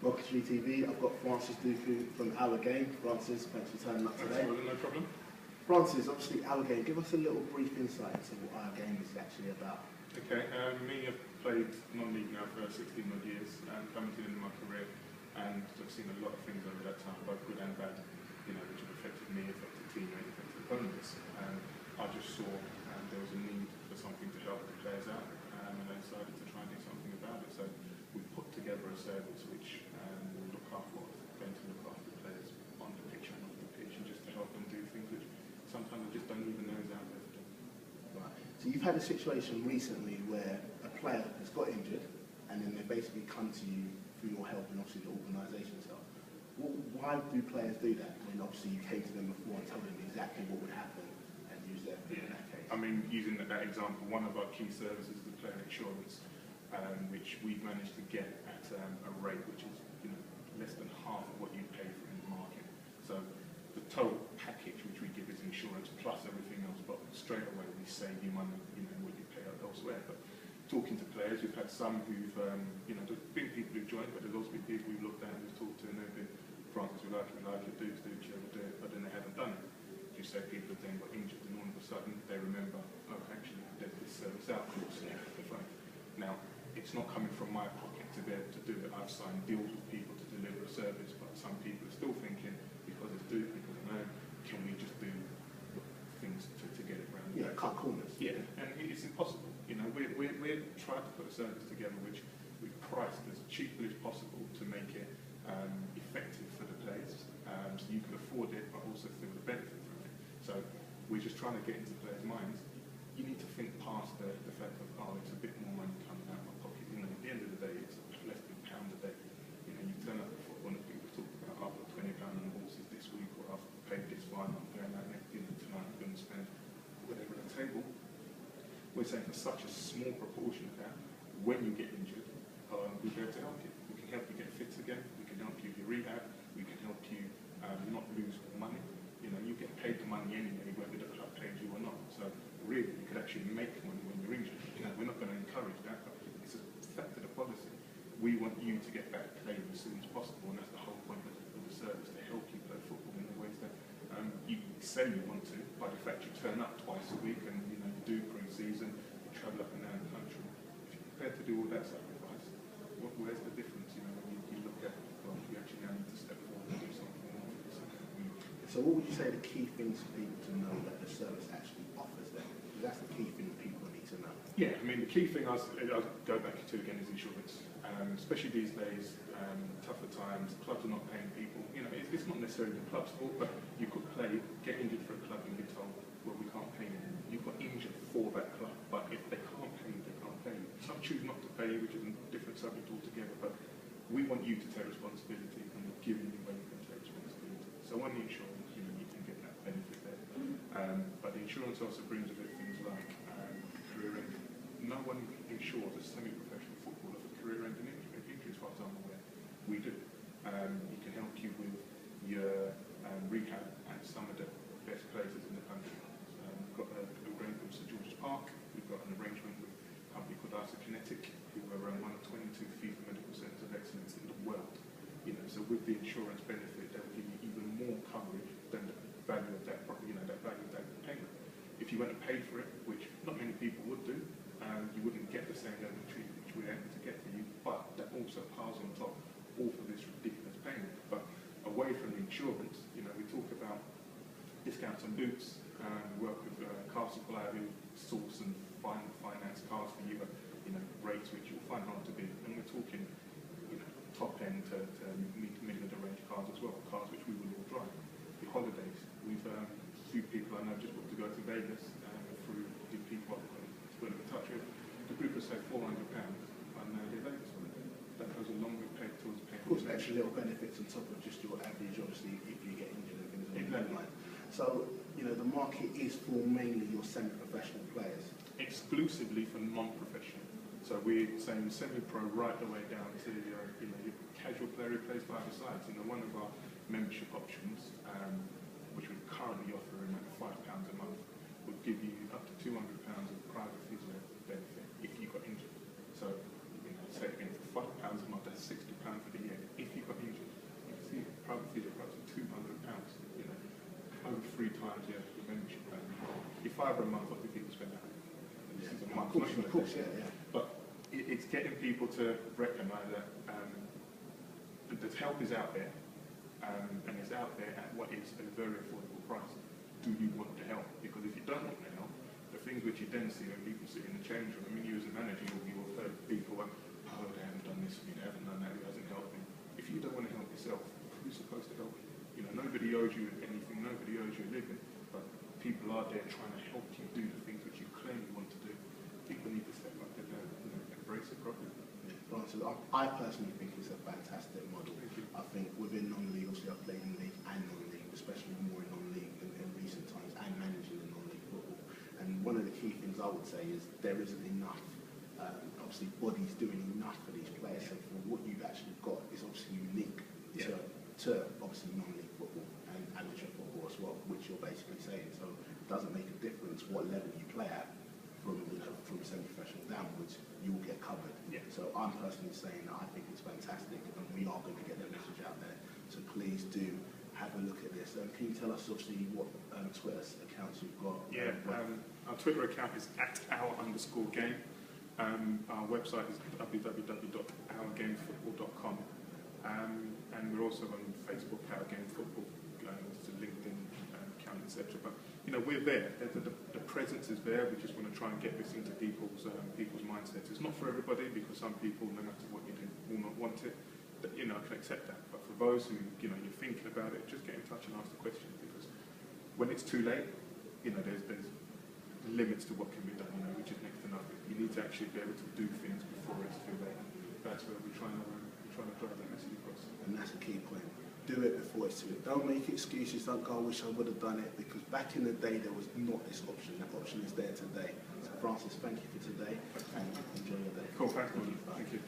Rocketry TV. I've got Francis Duku from Our Game. Francis, thanks for turning up today. No problem. Francis, obviously Our Game. Give us a little brief insight into what Our Game is actually about. Okay, me, I've played non-league now for 16 odd years, coming to the end of my career, and I've seen a lot of things over that time, both good and bad, which have affected me, affected teammates, affected opponents. I just saw there was a need for something to help the players out, and I decided to try and do something about it. So we put together a service which will look after going to look after the players on the pitch and off the pitch, and just to help them do things which sometimes they just don't even know is out there. Right. So you've had a situation recently where a player has got injured, and then they basically come to you for your help, and obviously the organisation's help. Why do players do that? I mean, obviously you came to them before and told them exactly what would happen and use their in that case. I mean, using that example, one of our key services is the player insurance, which we've managed to get at a rate which is less than half of what you pay for in the market. So the total package which we give is insurance plus everything else, but straight away we save you money, what you pay out elsewhere. But talking to players, we've had some who've, there's been people who've joined, but there's also been people we've looked at and we've talked to, and they've been, Francis, we like it, Dukes, we'll do it, but then they haven't done it. You say people have then got injured, and all of a sudden they remember, oh, actually, there's this service out course here. Now, it's not coming from my pocket to be able to do it. I've signed deals with people to deliver a service, but some people are still thinking, because it's Duke, because I know, can we just do things to get it around? Yeah, cut corners. Yeah, and it's impossible. We're trying to put a service together which we priced as cheaply as possible to make it effective for the players, so you can afford it, but also feel the benefit from it. So we're just trying to get into players' minds. You need to think past the fact of, oh, it's a bit more money coming out of my pocket. At the end of the day, it's less than £1 a day. You turn up at football and people talk about, I've got £20 on the horses this week, or I've paid this fine, I'm going out next dinner tonight, I'm going to spend whatever at the table. We're saying for such a small proportion of that, when you get injured, we'll be able to help you. We can help you get fit again, we can help you with your rehab, we can help you not lose money. You get paid the money anyway, whether the club pays you or not. So really, you could actually make money when you're injured. We're not going to encourage that, but it's a fact of the policy. We want you to get back playing as soon as possible, and that's the whole point of the service, to help you play football in the ways that you say you want to, by the fact you turn up twice a week and you do pre-season, you travel up and down the country. If you're prepared to do all that sacrifice, where's the difference? When you look at, well, you actually now need to step forward and do something more. So what would you say are the key things for people to know that the service actually offers them? Because that's the key thing people need to know. Yeah, I mean, the key thing I'll go back to again is insurance. Especially these days, tougher times, clubs are not paying people. It's not necessarily the club's fault, but you could play, get injured for a club and be told, well, we can't pay you. You've got injured for that club, but if they can't pay you, they can't pay you. Some choose not to pay you, which is a different subject altogether, but we want you to take responsibility, and we're giving you where you can take responsibility. So on the insurance, you can get that benefit there. But the insurance also brings with it things like career ending. No one insures a semi-professional footballer for career-ending injury, as far as I'm aware. We do. We can help you with your rehab at some of the best places in the country. We've got an arrangement with St George's Park. We've got an arrangement with a company called Kinetic, who are one of 22 FIFA medical centres of excellence in the world. So with the insurance benefit, they'll give you even more coverage than the value of that property, that value of that payment. If you went and paid for it, which not many people would do, you wouldn't get the same level of treatment which we're able to get for you, but that also piles on top all for this ridiculous payment. But away from the insurance, we talk about discounts on boots, we work with car supplier who source and finance cars for you at rates which you'll find hard to beat, and we're talking top end to middle of the range cars as well, cars which we will all drive. The holidays, we've a few people I know just want to go to Vegas through the people I've got in touch with. The group has saved £400 on their Vegas holiday. That goes a long way paid towards paying. Of course, extra little benefits on top of just your average, obviously, if you get injured and things like that. So, the market is for mainly your semi-professional players. Exclusively for non-professional. So we're saying semi-pro right the way down to your casual player who plays by the sides. One of our membership options, which we currently offer at £5 a month, would give you up to £200 of private physio benefit if you got injured. So, say again, for £5 a month, that's £60 for the year. If you over 3 times your membership value. Your £5 a month, what do people spend that? This is a month, Of course, yeah. But it's getting people to recognise that the help is out there, and it's out there at what is a very affordable price. Do you want the help? Because if you don't want the help, the things which you then see when people sit in the change room, I mean, you as a manager, you'll have heard people, oh, they haven't done this, they haven't done that, it hasn't helped me. If you don't want to help yourself, who's supposed to help you? You know, nobody owes you anything, nobody owes you a living, but people are there trying to help you do the things which you claim you want to do. People need to step up and embrace it properly. Francis, I personally think it's a fantastic model. I think within non-league, obviously I've played in league and non-league, especially more in non-league in recent times, and managing in non-league football. And one of the key things I would say is there isn't enough, obviously bodies doing enough for these players. So for what you've actually got is obviously unique to obviously non-league football and amateur football as well, which you're basically saying. So it doesn't make a difference what level you play at. From semi-professional downwards, you will get covered. Yeah. So I'm personally saying that I think it's fantastic, and we are going to get the message out there. So please do have a look at this. Can you tell us obviously what Twitter accounts you've got? Yeah, our Twitter account is @our_game. Our website is www.ourgamefootball.com, and we're also on Facebook, Our Game Football, it's a LinkedIn account, etc. But you know, we're there. The presence is there. We just want to try and get this into people's mindsets. It's not for everybody, because some people, no matter what you do, will not want it. But, you know, can accept that. But for those who, you know, you're thinking about it, just get in touch and ask the question, because when it's too late, you know, there's limits to what can be done. You know, which is next to nothing. You need to actually be able to do things before it's too late. That's where we're trying to drive that message across. And that's a key point. Do it before it's too late. Don't make excuses. Don't go, I wish I would have done it, because back in the day there was not this option. That option is there today. So Francis, thank you for today, and enjoy your day. Cool, thanks. Thank you.